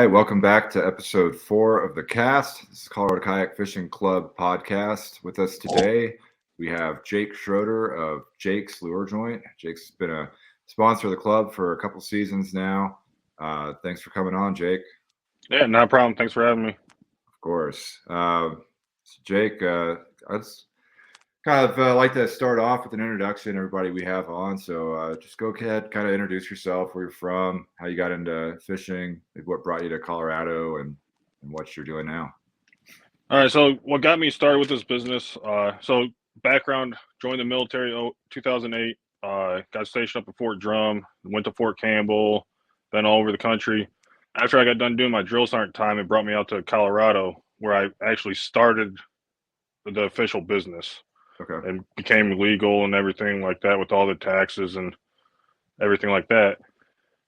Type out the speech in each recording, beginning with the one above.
Welcome back to episode 4 of the cast. This is Colorado Kayak Fishing Club podcast. With us today, we have Jake Schroeder of Jake's Lure Joint. Jake's been a sponsor of the club for a couple seasons now. Thanks for coming on, Jake. Yeah, no problem. Thanks for having me. Of course. So Jake, I just kind of like to start off with an introduction, everybody we have on. So just go ahead, kind of introduce yourself, where you're from, how you got into fishing, what brought you to Colorado, and what you're doing now. All right. So what got me started with this business? So background, joined the military 2008. Got stationed up at Fort Drum, went to Fort Campbell, been all over the country. After I got done doing my drill sergeant time, it brought me out to Colorado, where I actually started the official business. Okay. And became legal and everything like that with all the taxes and everything like that.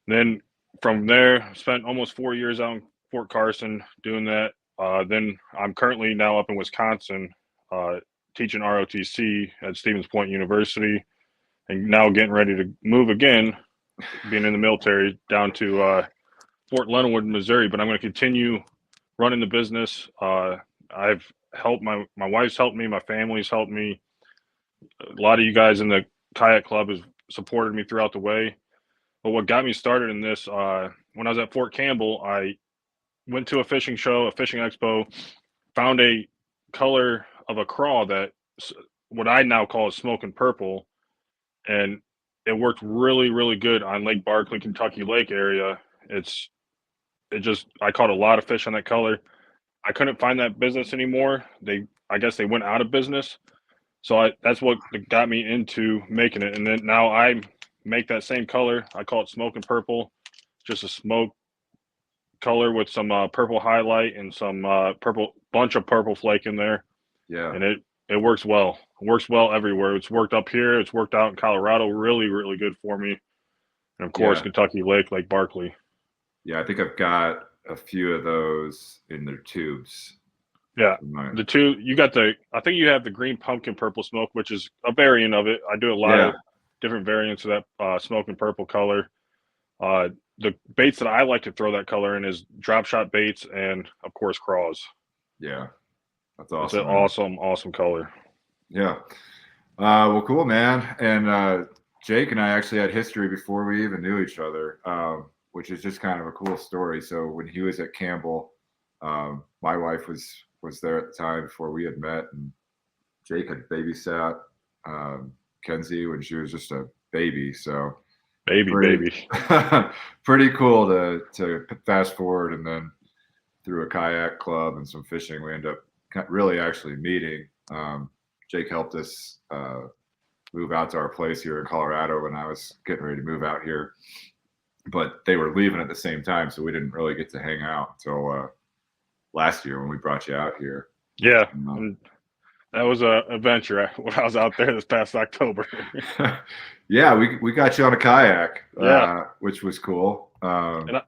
Then from there, spent almost 4 years out in Fort Carson doing that. Then I'm currently now up in Wisconsin teaching ROTC at Stevens Point University, and now getting ready to move again, being in the military, down to Fort Leonard, Missouri. But I'm going to continue running the business. I've helped my wife's helped me, my family's helped me. A lot of you guys in the kayak club has supported me throughout the way. But what got me started in this, when I was at Fort Campbell, I went to a fishing show, a fishing expo, found a color of a craw that what I now call is smoking purple, and it worked really, really good on Lake Barkley, Kentucky Lake area. I caught a lot of fish on that color. I couldn't find that business anymore. I guess they went out of business. So that's what got me into making it. And then now I make that same color. I call it smoking purple, just a smoke color with some purple highlight and some bunch of purple flake in there. Yeah. And it works well. It works well everywhere. It's worked up here. It's worked out in Colorado. Really, really good for me. And of course, Kentucky Lake Barkley. Yeah, I think I've got a few of those in their tubes. Yeah, the two, I think you have the green pumpkin purple smoke, which is a variant of it. I do a lot of different variants of that smoking purple color. The baits that I like to throw that color in is drop shot baits and, of course, craws. Yeah, that's awesome. It's an awesome color. Yeah. Well, cool, man. And Jake and I actually had history before we even knew each other, which is just kind of a cool story. So when he was at Campbell, my wife was there at the time before we had met, and Jake had babysat Kenzie when she was just a baby. So baby. Pretty cool to fast forward, and then through a kayak club and some fishing, we end up really actually meeting. Jake helped us move out to our place here in Colorado when I was getting ready to move out here, but they were leaving at the same time, so we didn't really get to hang out until last year when we brought you out here. Yeah, that was an adventure when I was out there this past October. Yeah, we got you on a kayak, which was cool. And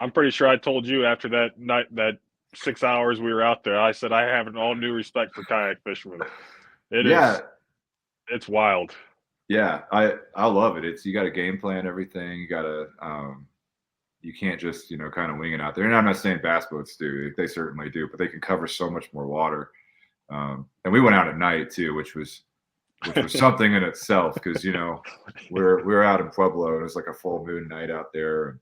I'm pretty sure I told you after that night, that 6 hours we were out there, I said I have an all new respect for kayak fishermen. It's wild. Yeah, I love it. You got to game plan everything. You got to you can't just kind of wing it out there. And I'm not saying bass boats do; they certainly do, but they can cover so much more water. And we went out at night too, which was something in itself, because we're out in Pueblo and it was like a full moon night out there, and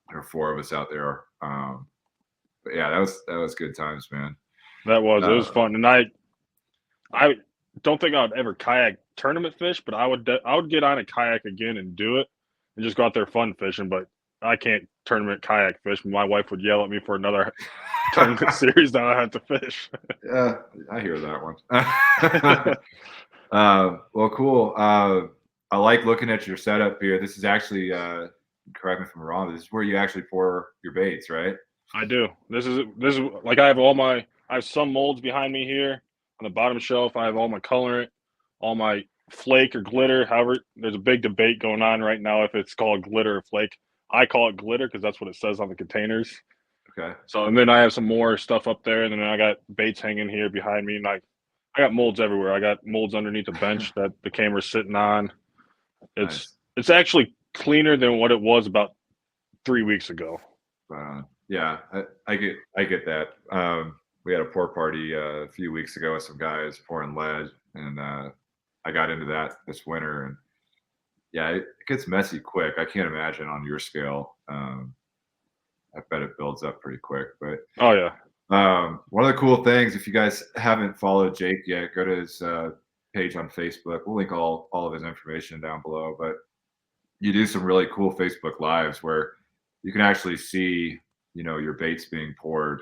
there were 4 of us out there. But yeah, that was good times, man. It was fun, and I don't think I'd ever kayak tournament fish, but I would get on a kayak again and do it, and just go out there fun fishing. But I can't tournament kayak fish. My wife would yell at me for another tournament series that I have to fish. Yeah, I hear that one. Well, cool. I like looking at your setup here. This is actually, correct me if I'm wrong, this is where you actually pour your baits, right? I do. This is like I have some molds behind me here. On the bottom shelf, I have all my colorant, all my flake or glitter. However, there's a big debate going on right now if it's called glitter or flake. I call it glitter because that's what it says on the containers. Okay. So, and then I have some more stuff up there, and then I got baits hanging here behind me, and I got molds everywhere. I got molds underneath the bench that the camera's sitting on. Nice. It's actually cleaner than what it was about 3 weeks ago. Yeah, I get that. We had a pour party a few weeks ago with some guys pouring lead, and I got into that this winter, and yeah, it gets messy quick. I can't imagine on your scale. I bet it builds up pretty quick. But Oh yeah, one of the cool things, if you guys haven't followed Jake yet, go to his page on Facebook. We'll link all of his information down below. But you do some really cool Facebook lives where you can actually see, your baits being poured.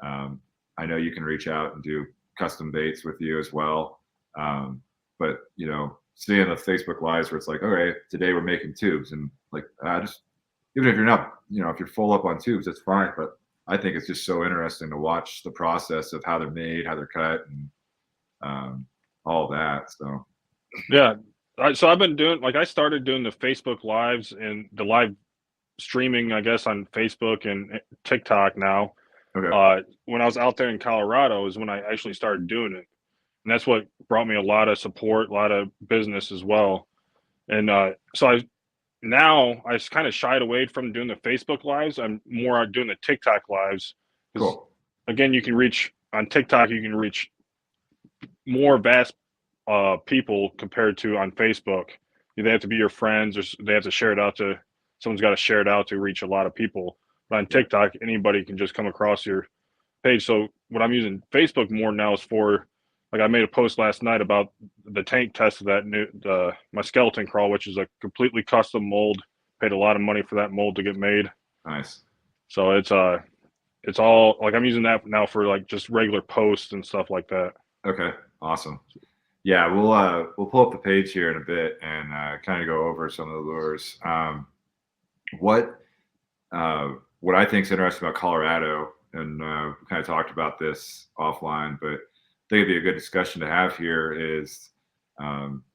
I know you can reach out and do custom baits with you as well. But seeing the Facebook lives where it's like, okay, today we're making tubes, and like, just even if you're not, if you're full up on tubes, that's fine. But I think it's just so interesting to watch the process of how they're made, how they're cut, and all that. So yeah. So I've been doing, like, I started doing the Facebook lives and the live streaming, I guess, on Facebook and TikTok now. okay, When I was out there in Colorado is when I actually started doing it, and that's what brought me a lot of support, a lot of business as well. And so I kind of shied away from doing the Facebook lives. I'm more doing the TikTok lives because, cool, again, you can reach on TikTok, you can reach more vast people compared to on Facebook. They have to be your friends, or they have to share it out to someone's got to share it out to reach a lot of people. But on yeah, TikTok, anybody can just come across your page. So what I'm using Facebook more now is for, like, I made a post last night about the tank test of that my skeleton crawl, which is a completely custom mold. Paid a lot of money for that mold to get made. nice. So it's all, like, I'm using that now for, like, just regular posts and stuff like that. Okay, awesome. Yeah, we'll pull up the page here in a bit and kind of go over some of the lures. What what I think is interesting about Colorado, and we kind of talked about this offline, but I think it'd be a good discussion to have here is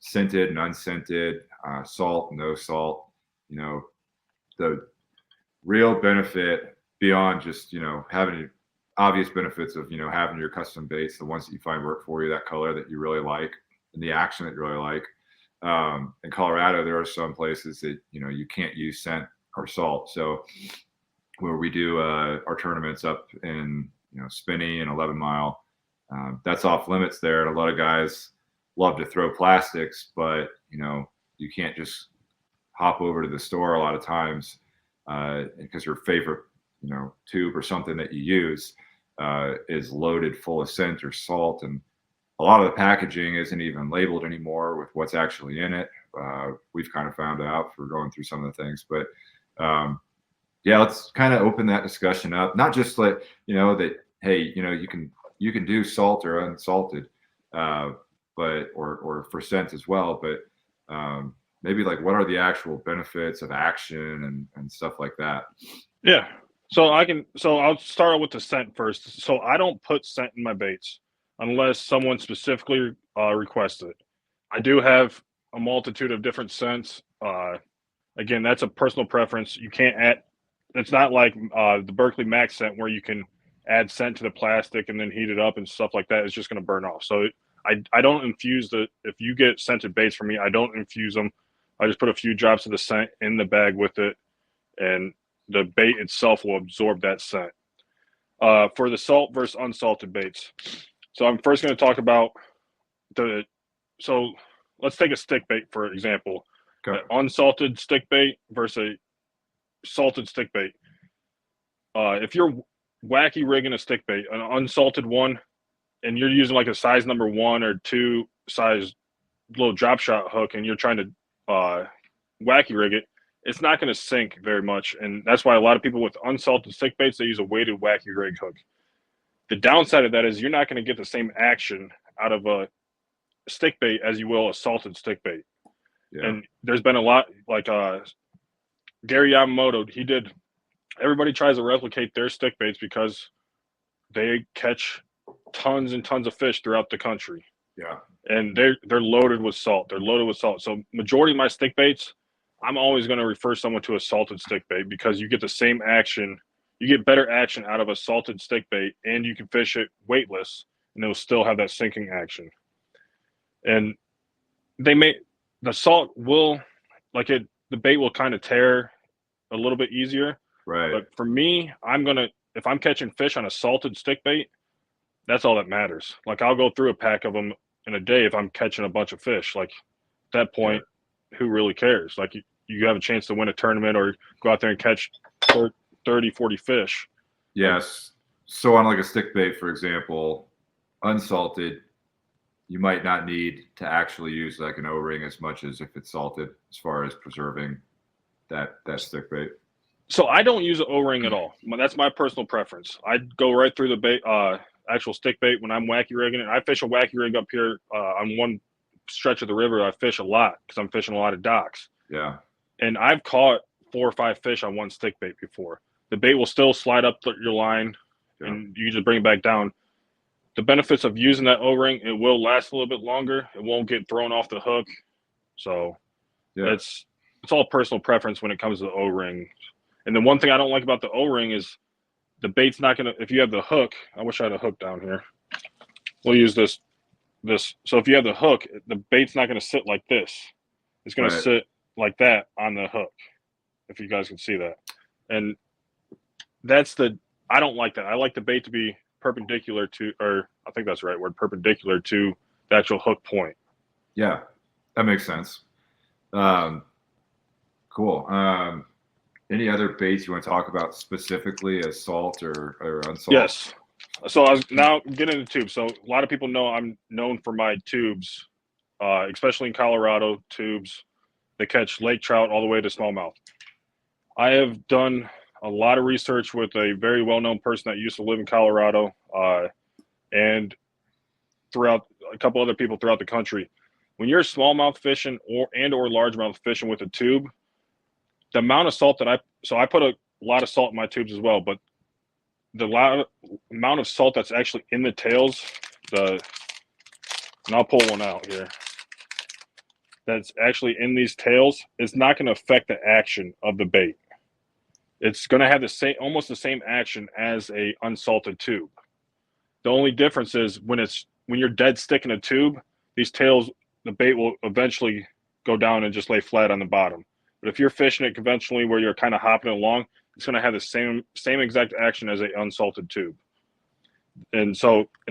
scented and unscented, salt, no salt. The real benefit beyond just having obvious benefits of having your custom baits, the ones that you find work for you, that color that you really like, and the action that you really like. In Colorado, there are some places that you can't use scent or salt. So where we do our tournaments up in Spinney and 11 Mile, that's off limits there. And a lot of guys love to throw plastics, but you can't just hop over to the store a lot of times because your favorite tube or something that you use is loaded full of scent or salt, and a lot of the packaging isn't even labeled anymore with what's actually in it. We've kind of found out for going through some of the things, but yeah, let's kind of open that discussion up. Not just like that, hey, you can do salt or unsalted, but or for scent as well, but maybe like what are the actual benefits of action and stuff like that. Yeah. So I'll start with the scent first. So I don't put scent in my baits unless someone specifically requests it. I do have a multitude of different scents. Again, that's a personal preference. You can't add. It's not like the Berkeley Max scent where you can add scent to the plastic and then heat it up and stuff like that. It's just going to burn off. So I don't infuse if you get scented baits from me, I don't infuse them. I just put a few drops of the scent in the bag with it, and the bait itself will absorb that scent. For the salt versus unsalted baits. So I'm first going to talk about so let's take a stick bait, for example. Okay. An unsalted stick bait versus a salted stick bait. If you're wacky rigging a stick bait, an unsalted one, and you're using like a size number 1 or 2 size little drop shot hook, and you're trying to wacky rig it, it's not going to sink very much. And that's why a lot of people with unsalted stick baits, they use a weighted wacky rig hook. The downside of that is you're not going to get the same action out of a stick bait as you will a salted stick bait. Yeah. And there's been a lot, like Gary Yamamoto, everybody tries to replicate their stick baits because they catch tons and tons of fish throughout the country. Yeah. And they're loaded with salt. They're loaded with salt. So majority of my stick baits, I'm always going to refer someone to a salted stick bait because you get the same action. You get better action out of a salted stick bait, and you can fish it weightless, and it'll still have that sinking action. And the salt will, the bait will kind of tear a little bit easier. Right. But for me, if I'm catching fish on a salted stick bait, that's all that matters. Like, I'll go through a pack of them in a day if I'm catching a bunch of fish. Like, at that point, who really cares? Like, you have a chance to win a tournament or go out there and catch 30, 40 fish. Yes. So on like a stick bait, for example, unsalted, you might not need to actually use like an O-ring as much as if it's salted, as far as preserving that stick bait. So I don't use an O-ring at all. That's my personal preference. I go right through the bait, actual stick bait when I'm wacky rigging it. I fish a wacky rig up here on one stretch of the river. I fish a lot because I'm fishing a lot of docks. Yeah. And I've caught 4 or 5 fish on one stick bait before. The bait will still slide up your line, and you just bring it back down. The benefits of using that O-ring, it will last a little bit longer. It won't get thrown off the hook. So it's all personal preference when it comes to the O-ring. And the one thing I don't like about the O-ring is the bait's not going to, if you have the hook, I wish I had a hook down here. We'll use this. So if you have the hook, the bait's not going to sit like this. It's going to sit like that on the hook, if you guys can see that. And I don't like that. I like the bait to be perpendicular to, or I think that's the right word, perpendicular to the actual hook point. Yeah, that makes sense. Cool. Any other baits you want to talk about specifically as salt or unsalted? Yes. So I was now getting into tubes. So a lot of people know I'm known for my tubes, especially in Colorado, tubes that catch lake trout all the way to smallmouth. I have done a lot of research with a very well-known person that used to live in Colorado, and throughout a couple other people throughout the country. When you're smallmouth fishing or largemouth fishing with a tube, the amount of salt I put a lot of salt in my tubes as well, but the amount of salt that's actually in the tails, and I'll pull one out here, that's actually in these tails, is not going to affect the action of the bait. It's going to have almost the same action as a unsalted tube. The only difference is when you're dead stick in a tube, these tails, the bait will eventually go down and just lay flat on the bottom. But if you're fishing it conventionally where you're kind of hopping along, it's going to have the same exact action as an unsalted tube. And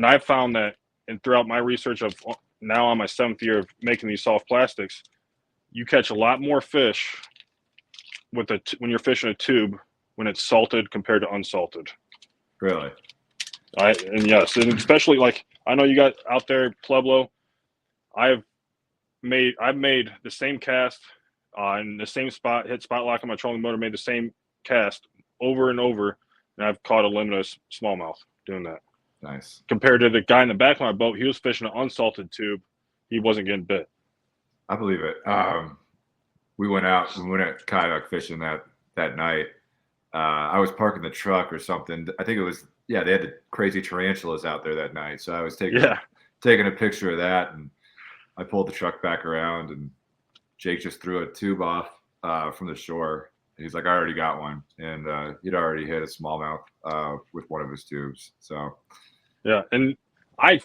I've found that, and throughout my research of now on my 7th year of making these soft plastics, you catch a lot more fish when you're fishing a tube when it's salted compared to unsalted. Really? And yes, and especially like I know you got out there Pueblo. I've made the same cast in the same spot, hit spot lock on my trolling motor, made the same cast over and over, and I've caught a limitless smallmouth doing that. Nice. Compared to the guy in the back of my boat, he was fishing an unsalted tube. He wasn't getting bit. I believe it. We went out kayak fishing that night. I was parking the truck or something. I think it was, they had the crazy tarantulas out there that night. So I was taking a picture of that, and I pulled the truck back around, and Jake just threw a tube off from the shore. He's like, I already got one. And he'd already hit a smallmouth with one of his tubes. So, yeah. And I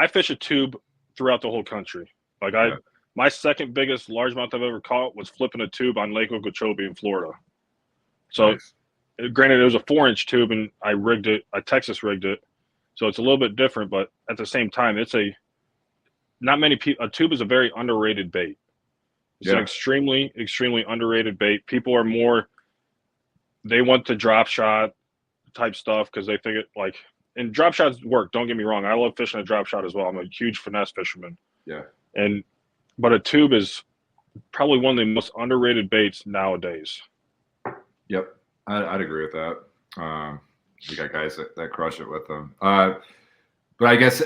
fish a tube throughout the whole country. Like my second biggest largemouth I've ever caught was flipping a tube on Lake Okeechobee in Florida. So, granted, it was a 4-inch tube, and I Texas rigged it. So it's a little bit different, but at the same time, a tube is a very underrated bait. It's an extremely, extremely underrated bait. People are they want the drop shot type stuff because they think and drop shots work. Don't get me wrong. I love fishing a drop shot as well. I'm a huge finesse fisherman. Yeah. But a tube is probably one of the most underrated baits nowadays. Yep. I'd agree with that. You got guys that crush it with them. But I guess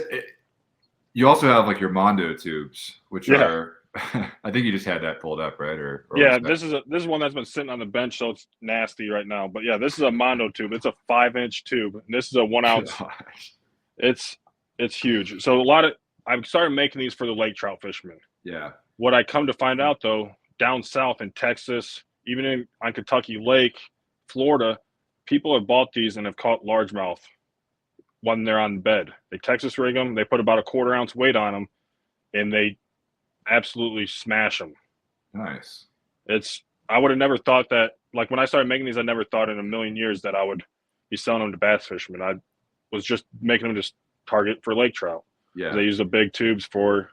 you also have like your Mondo tubes, which are, I think you just had that pulled up, right? Or this is one that's been sitting on the bench, so it's nasty right now. But yeah, this is a Mondo tube. It's a 5-inch tube, and this is a 1 ounce. It's huge. So I've started making these for the lake trout fishermen. Yeah. What I come to find out though, down south in Texas, even on Kentucky Lake, Florida, people have bought these and have caught largemouth when they're on the bed. They Texas rig them, they put about a quarter ounce weight on them, and they absolutely smash them. Nice. I would have never thought that, like when I started making these, I never thought in a million years that I would be selling them to bass fishermen. I was just making them just target for lake trout. Yeah. They use the big tubes for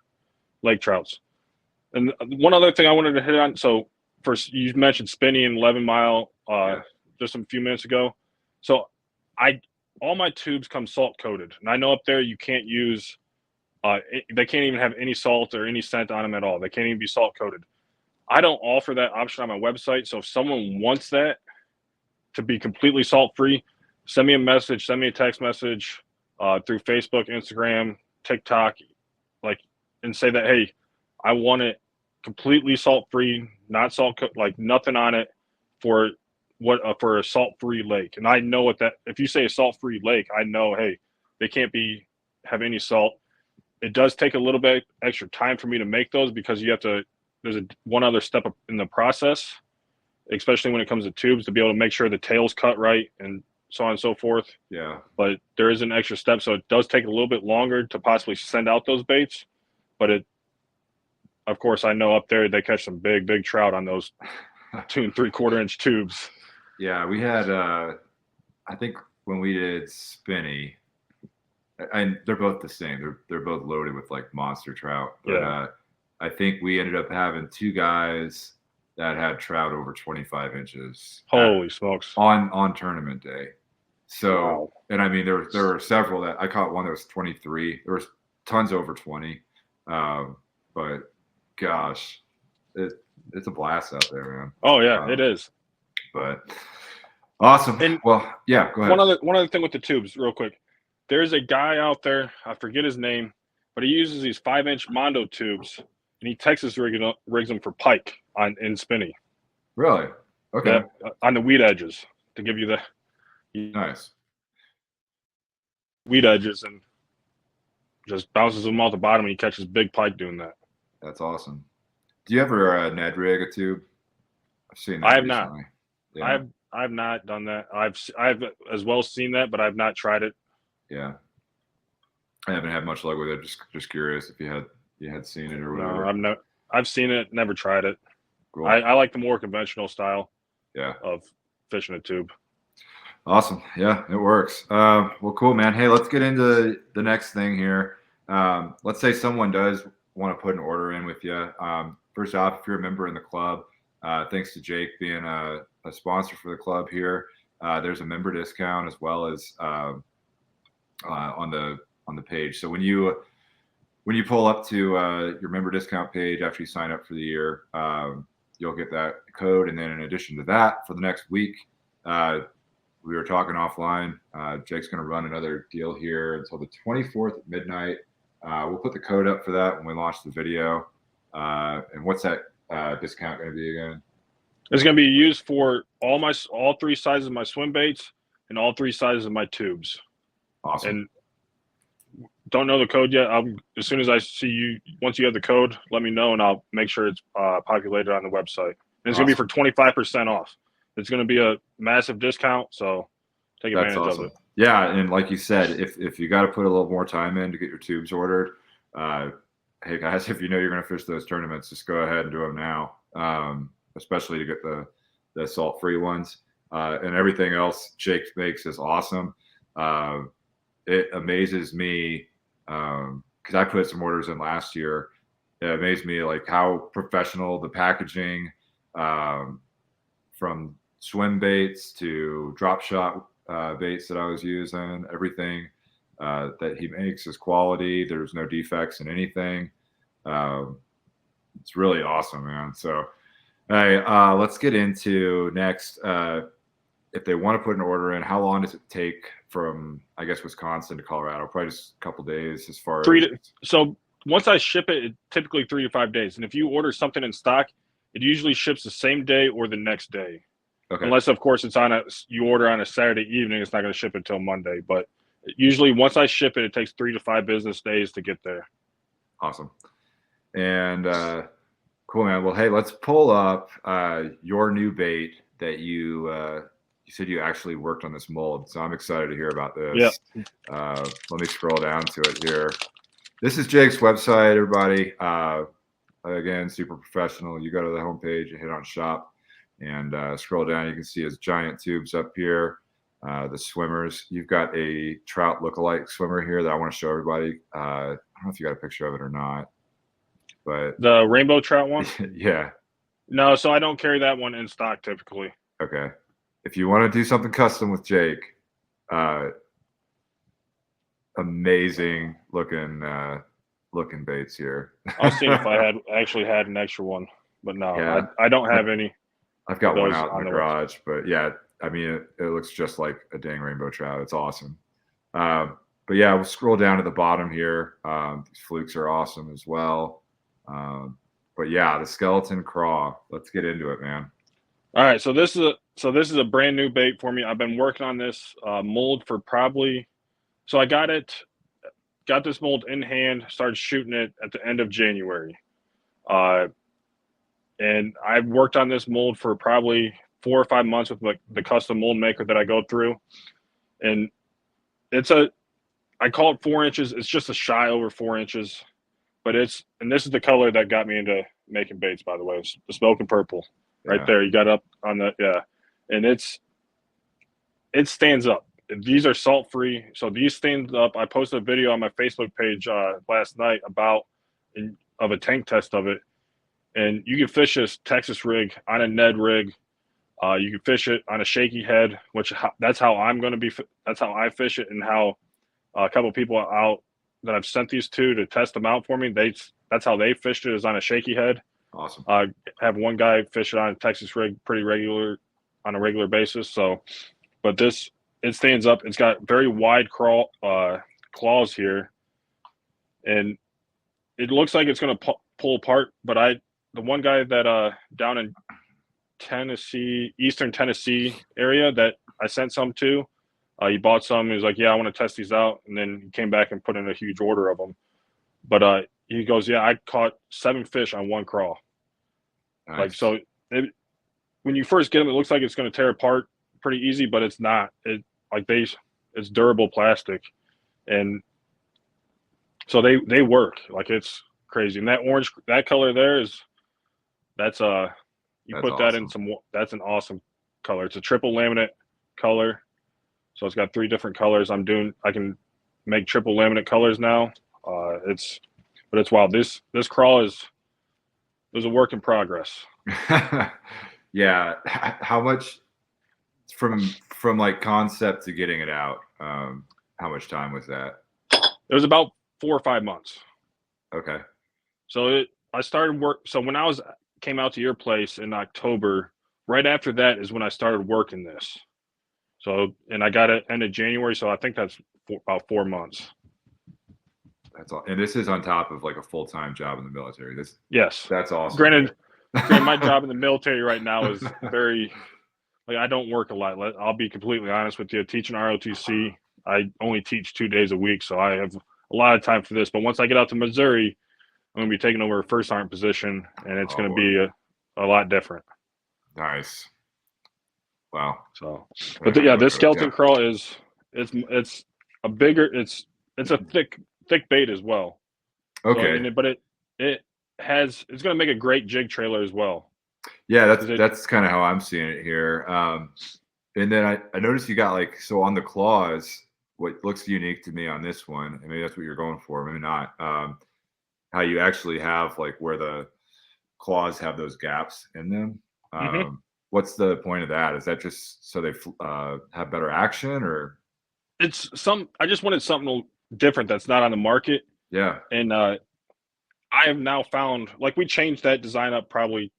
lake trouts. And one other thing I wanted to hit on. So first, you mentioned spinny and 11 mile just a few minutes ago. So all my tubes come salt coated, and I know up there you can't use. They can't even have any salt or any scent on them at all. They can't even be salt coated. I don't offer that option on my website. So if someone wants that to be completely salt free, send me a message, send me a text message through Facebook, Instagram, TikTok, and say that, hey, I want it completely salt free, not salt cooked, like nothing on it for a salt free lake. And I know if you say a salt free lake, I know, hey, they can't have any salt. It does take a little bit extra time for me to make those because there's one other step in the process, especially when it comes to tubes, to be able to make sure the tail's cut right and so on and so forth. Yeah. But there is an extra step, so it does take a little bit longer to possibly send out those baits. But of course, I know up there they catch some big, big trout on those 2 3/4 inch tubes. Yeah, we had I think when we did spinny, and they're both the same. They're both loaded with like monster trout. But Yeah. I think we ended up having 2 guys that had trout over 25 inches Holy smokes. on tournament day. So, Wow. and I mean, there were several that I caught one that was 23. There was tons over 20. But gosh, it's a blast out there, man. Oh yeah, it is. But awesome. And well, yeah, go ahead. One other thing with the tubes, real quick. There's a guy out there, I forget his name, but he uses these 5-inch Mondo tubes, and he Texas rigs them for pike in spinny. Really? Okay. On the weed edges to give you the Nice weed edges, and just bounces them off the bottom, and he catches big pike doing that. That's awesome. Do you ever Ned rig a tube? I've seen that. I have recently. Not. Yeah. I've not done that. I've as well seen that, but I've not tried it. Yeah. I haven't had much luck with it. Just curious if you had seen it or whatever. No, I've seen it, never tried it. Cool. I like the more conventional style. Yeah. Of fishing a tube. Awesome. Yeah, it works. Well, cool, man. Hey, let's get into the next thing here. Let's say someone does want to put an order in with you. First off, if you're a member in the club, thanks to Jake being a sponsor for the club here, there's a member discount as well as on the page. So when you pull up to your member discount page after you sign up for the year, you'll get that code. And then in addition to that, for the next week, we were talking offline. Jake's going to run another deal here until the 24th at midnight. We'll put the code up for that when we launch the video. And what's that discount going to be again? It's going to be used for all 3 sizes of my swim baits and all 3 sizes of my tubes. Awesome. And don't know the code yet. As soon as I see you, once you have the code, let me know, and I'll make sure it's populated on the website. And it's going to be for 25% off. It's going to be a massive discount, so take advantage of it. Yeah, and like you said, if you got to put a little more time in to get your tubes ordered, hey guys, if you know you're going to fish those tournaments, just go ahead and do them now, especially to get the salt-free ones. And everything else Jake makes is awesome. It amazes me because I put some orders in last year. It amazed me like how professional the packaging, from swim baits to drop shot baits that I was using, everything that he makes is quality. There's no defects in anything. It's really awesome, man. So, hey, let's get into next. If they want to put an order in, how long does it take from, I guess, Wisconsin to Colorado? Probably just a couple days as far as. So once I ship it, typically 3 to 5 days. And if you order something in stock, it usually ships the same day or the next day. Okay. Unless, of course, you order on a Saturday evening, it's not going to ship until Monday. But Usually once I ship it, it takes 3 to 5 business days to get there. Awesome. And cool, man. Well, hey, let's pull up your new bait that you said you actually worked on this mold. So I'm excited to hear about this. Yeah. Let me scroll down to it here. This is Jake's website, everybody. Again, super professional. You go to the homepage, you hit on shop, and scroll down. You can see his giant tubes up here. The swimmers. You've got a trout lookalike swimmer here that I want to show everybody. I don't know if you got a picture of it or not, but The rainbow trout one? yeah. No, so I don't carry that one in stock typically. Okay. If you want to do something custom with Jake, amazing looking baits here. I was seeing if I actually had an extra one, but no, Yeah. I don't have any. I've got one those out in on the the garage, but yeah, I mean, it looks just like a dang rainbow trout. It's awesome. But yeah, we'll scroll down to the bottom here. These flukes are awesome as well. But yeah, the skeleton craw. Let's get into it, man. All right, so this is a brand new bait for me. I've been working on this mold for probably. So I got this mold in hand, started shooting it at the end of January, and I've worked on this mold for probably 4 or 5 months with the custom mold maker that I go through, and I call it 4 inches. It's just a shy over 4 inches, but this is the color that got me into making baits. By the way, it's the smoking purple. Right there, you got up on the and it stands up. These are salt free, so these stand up. I posted a video on my Facebook page last night of a tank test of it, and you can fish this Texas rig on a Ned rig. You can fish it on a shaky head, that's how I'm going to be. That's how I fish it, and how a couple of people out that I've sent these to test them out for me. That's how they fished it, is on a shaky head. Awesome. I have one guy fish it on a Texas rig on a regular basis. So, but it stands up. It's got very wide claws here, and it looks like it's going to pull apart. But the one guy that down in Tennessee, Eastern Tennessee area that I sent some to, he bought some. He was like, "Yeah, I want to test these out," and then he came back and put in a huge order of them. But he goes, "Yeah, I caught 7 fish on one crawl." Nice. Like, so when you first get them, it looks like it's going to tear apart pretty easy, but it's not. It's durable plastic, and so they work. Like, it's crazy. And that color there that's put that in some. That's an awesome color. It's a triple laminate color, so it's got 3 different colors. I can make triple laminate colors now. But it's wild. This crawl is a work in progress. Yeah. How much from like concept to getting it out? How much time was that? It was about 4 or 5 months. Okay. So I started work. So when I came out to your place in October, right after that is when I started working this. So, and I got it end of January. So I think that's about 4 months. That's all. And this is on top of like a full-time job in the military. Yes. That's awesome. Granted, my job in the military right now is very, like, I don't work a lot. I'll be completely honest with you. Teaching ROTC, I only teach 2 days a week, so I have a lot of time for this. But once I get out to Missouri, I'm going to be taking over a first sergeant position, and it's going to be a lot different. Nice. Wow. So, but this skeleton crawl it's a bigger, it's a thick bait as well. Okay. So, but it's going to make a great jig trailer as well. Yeah, that's kind of how I'm seeing it here. And then I noticed you got so on the claws, what looks unique to me on this one, and maybe that's what you're going for, maybe not. How you actually have where the claws have those gaps in them. What's the point of that? Is that just so they have better action, or? I just wanted something different that's not on the market. Yeah. And I have now found, we changed that design up probably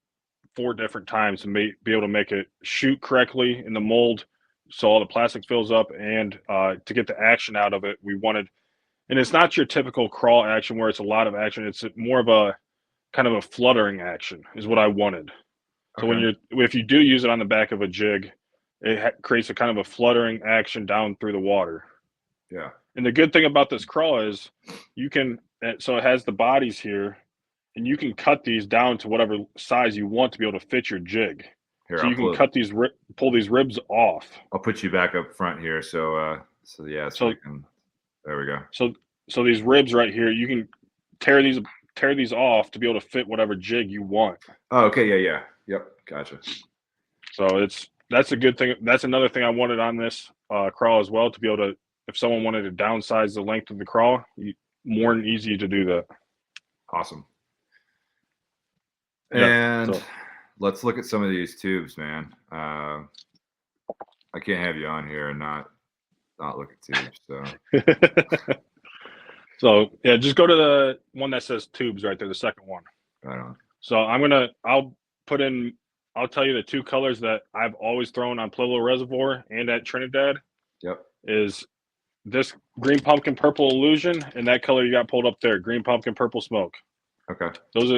4 different times to be able to make it shoot correctly in the mold, so all the plastic fills up, and to get the action out of it, we wanted. And it's not your typical crawl action where it's a lot of action. It's more of a kind of a fluttering action is what I wanted. So if you do use it on the back of a jig, it creates a kind of a fluttering action down through the water. Yeah. And the good thing about this crawl is you can, so it has the bodies here, and you can cut these down to whatever size you want to be able to fit your jig. Here, So you can cut these, pull these ribs off. I'll put you back up front here. So yeah, so I can. There we go. So these ribs right here, you can tear these off to be able to fit whatever jig you want. Oh, okay. Yeah. Yep. Gotcha. So that's a good thing. That's another thing I wanted on this crawl as well, to be able to, if someone wanted to downsize the length of the crawl, more than easy to do that. Awesome. Yeah, and let's look at some of these tubes, man. I can't have you on here and not look at tubes. So so yeah, just go to the one that says tubes right there, the second one. right on. So I'll tell you the two colors that I've always thrown on Pueblo Reservoir and at Trinidad. Yep. Is this green pumpkin purple illusion, and that color you got pulled up there, green pumpkin purple smoke. Okay. Those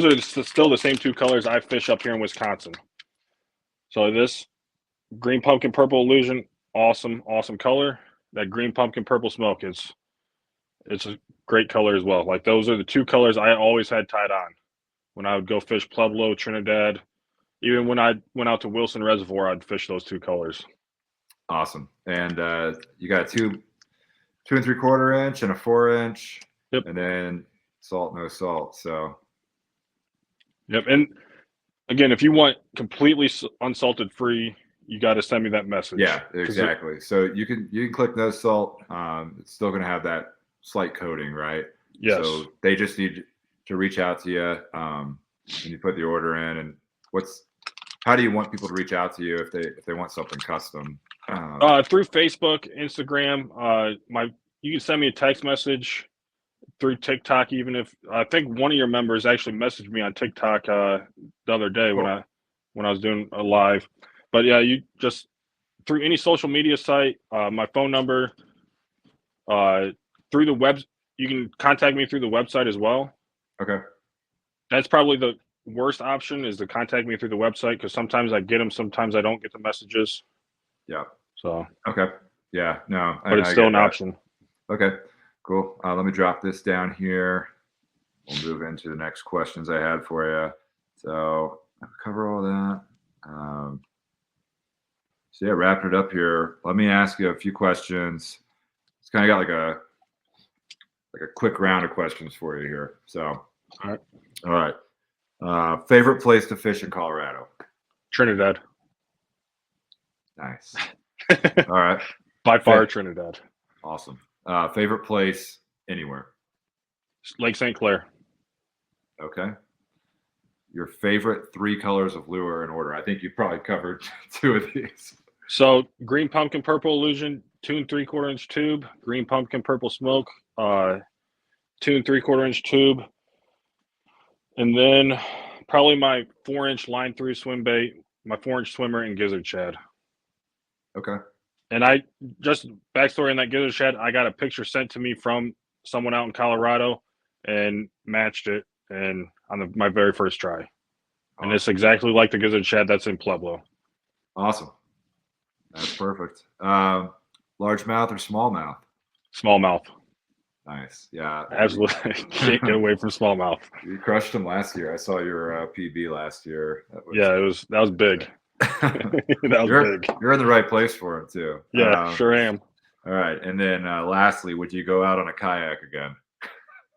are still the same two colors I fish up here in Wisconsin. So this green pumpkin purple illusion, awesome color. That green pumpkin purple smoke it's a great color as well. Like, those are the two colors I always had tied on when I would go fish Pueblo, Trinidad. Even when I went out to Wilson Reservoir, I'd fish those two colors. Awesome. And you got a 2 3/4 inch and a 4-inch. Yep. And then salt, no salt. So. Yep. And again, if you want completely unsalted free, you got to send me that message. Yeah, exactly. So you can click no salt. It's still going to have that slight coating, right? Yes. So they just need to reach out to you, and you put the order in. And how do you want people to reach out to you if they want something custom? Through Facebook, Instagram. You can send me a text message through TikTok. Even if I think one of your members actually messaged me on TikTok the other day. Cool. when I was doing a live. But yeah, you just through any social media site, my phone number, through the web, you can contact me through the website as well. Okay. That's probably the worst option, is to contact me through the website, because sometimes I get them, sometimes I don't get the messages. Yeah. So. Okay. Yeah. No. But it's still an option. Okay. Cool. Let me drop this down here. We'll move into the next questions I had for you. So I'll cover all that. So yeah, wrapping it up here. Let me ask you a few questions. It's kind of got like a quick round of questions for you here. So, all right. Favorite place to fish in Colorado? Trinidad. Nice. All right. By far, Trinidad. Awesome. Favorite place anywhere? Lake St. Clair. Okay. Your favorite 3 colors of lure in order? I think you probably covered 2 of these. So green pumpkin purple illusion, 2 3/4 inch tube. Green pumpkin purple smoke, 2 3/4 inch tube. And then probably my 4-inch line through swim bait, my 4-inch swimmer, and gizzard shad. Okay. And I just backstory on that gizzard shad, I got a picture sent to me from someone out in Colorado and matched it, and on my very first try. Awesome. And it's exactly like the gizzard shad that's in Pueblo. Awesome. That's perfect. Largemouth or smallmouth? Smallmouth. Nice. Yeah. Absolutely. Can't get away from smallmouth. You crushed them last year. I saw your PB last year. That was big. That was big. You're in the right place for it too. Yeah, sure am. All right. And then lastly, would you go out on a kayak again?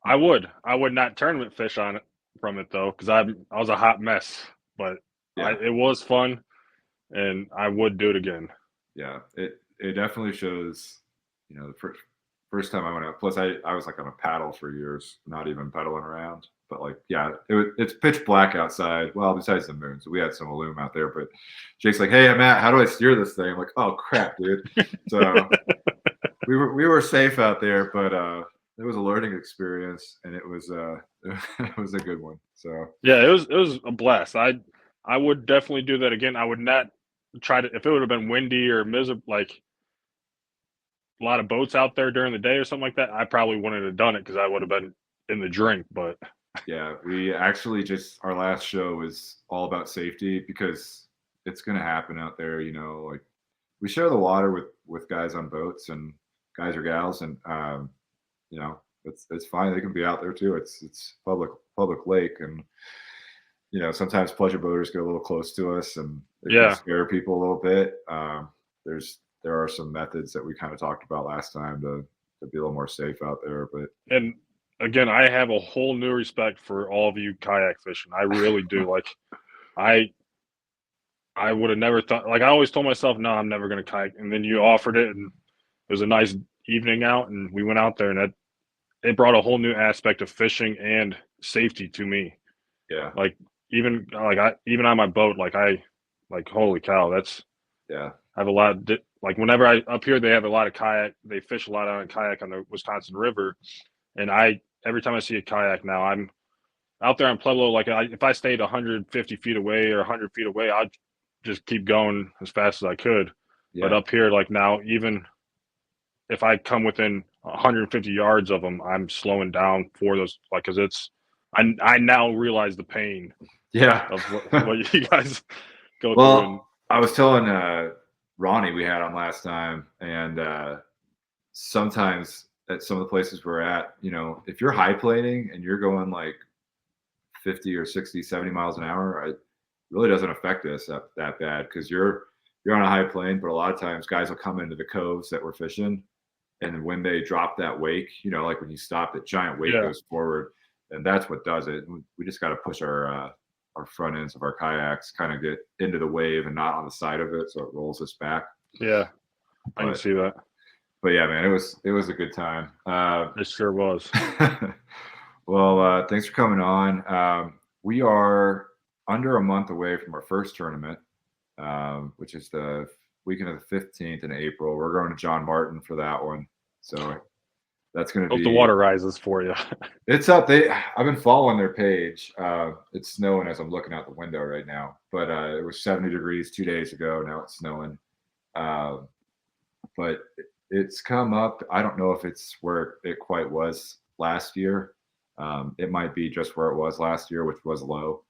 I would not tournament fish from it though, because I was a hot mess, but yeah. It was fun, and I would do it again. Yeah, it definitely shows, the first time I went out. Plus, I was like on a paddle for years, not even pedaling around. But like, yeah, it's pitch black outside. Well, besides the moon, so we had some illume out there. But Jake's like, "Hey, Matt, how do I steer this thing?" I'm like, "Oh crap, dude!" So we were safe out there, but it was a learning experience, and it was a good one. So yeah, it was a blast. I would definitely do that again. I would not try to, if it would have been windy or miserable, like a lot of boats out there during the day or something like that, I probably wouldn't have done it, because I would have been in the drink. But yeah, we actually our last show was all about safety, because it's going to happen out there. Like, we share the water with guys on boats, and guys or gals, and you know, it's fine. They can be out there too. It's public lake, and you know, sometimes pleasure boaters get a little close to us, and it can Yeah. scare people a little bit. There are some methods that we kind of talked about last time to be a little more safe out there, but And again, I have a whole new respect for all of you kayak fishing. I really do. Like I I would have never thought, like I always told myself, no, I'm never gonna kayak. And then you offered it and it was a nice evening out and we went out there and it brought a whole new aspect of fishing and safety to me. yeah, Like even on my boat, like holy cow, that's yeah, I have a lot of like whenever I up here they have a lot of kayak, they fish a lot on kayak on the Wisconsin River. And I every time I see a kayak now, I'm out there on Pueblo. Like if I stayed 150 feet away or 100 feet away, I'd just keep going as fast as I could. But yeah, up here, like now, even if I come within 150 yards of them, I'm slowing down for those, like, because I now realize the pain yeah. of what you guys go through. And Well, I was telling Ronnie we had on last time, and sometimes at some of the places we're at, you know, if you're high planing and you're going like 50 or 60, 70 miles an hour, it really doesn't affect us that bad because you're on a high plane, but a lot of times guys will come into the coves that we're fishing, and when they drop that wake, you know, like when you stop, that giant wake yeah, goes forward, and that's what does it. We just got to push our front ends of our kayaks kind of get into the wave and not on the side of it, so it rolls us back. yeah, I can But see that. yeah, man, it was a good time. It sure was. Well, thanks for coming on. We are under a month away from our first tournament, which is the weekend of the 15th in April. We're going to John Martin for that one. So that's going to Hope the be, water rises for you. it's up. I've been following their page. It's snowing as I'm looking out the window right now, but it was 70 degrees 2 days ago. Now it's snowing. Uh, but it's come up. I don't know if it's where it quite was last year. It might be just where it was last year, which was low.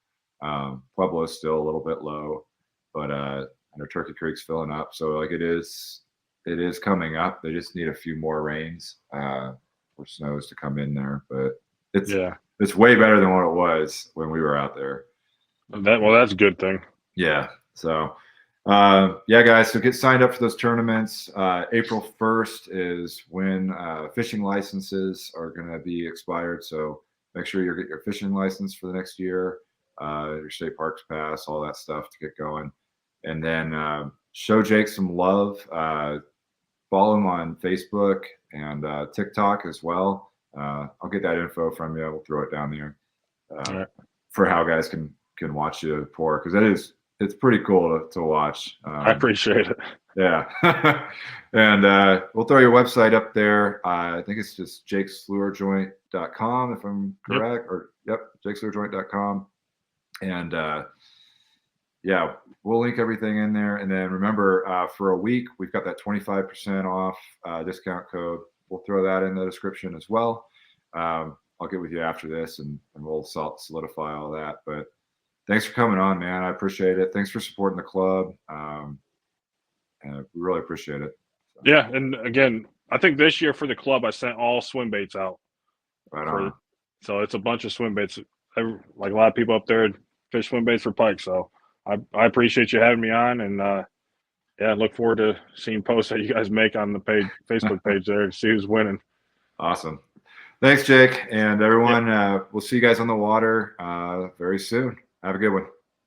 Pueblo's still a little bit low, but I know Turkey Creek's filling up. So like it is coming up. They just need a few more rains for snows to come in there. But Yeah, it's way better than what it was when we were out there. that's a good thing. Yeah. So yeah, guys. So get signed up for those tournaments. April 1st is when fishing licenses are going to be expired. So make sure you get your fishing license for the next year, your state parks pass, all that stuff to get going. And then show Jake some love. Follow him on Facebook and TikTok as well. I'll get that info from you. We'll throw it down there Right. for how guys can watch you pour, because it's pretty cool to watch. I appreciate it. Yeah. And we'll throw your website up there. I think it's just jakeslurejoint.com, if I'm correct. Yep. Or jakeslurejoint.com. And yeah, we'll link everything in there. And then remember, for a week, we've got that 25% off discount code. We'll throw that in the description as well. I'll get with you after this and we'll solidify all that. But thanks for coming on, man. I appreciate it. Thanks for supporting the club. And we really appreciate it. So, Yeah, and again, I think this year for the club, I sent all swim baits out. right on. So it's a bunch of swim baits. Like a lot of people up there fish swim baits for pike. So I appreciate you having me on, and yeah, look forward to seeing posts that you guys make on the Facebook page there to see who's winning. Awesome. Thanks, Jake. And everyone, we'll see you guys on the water very soon. Have a good one.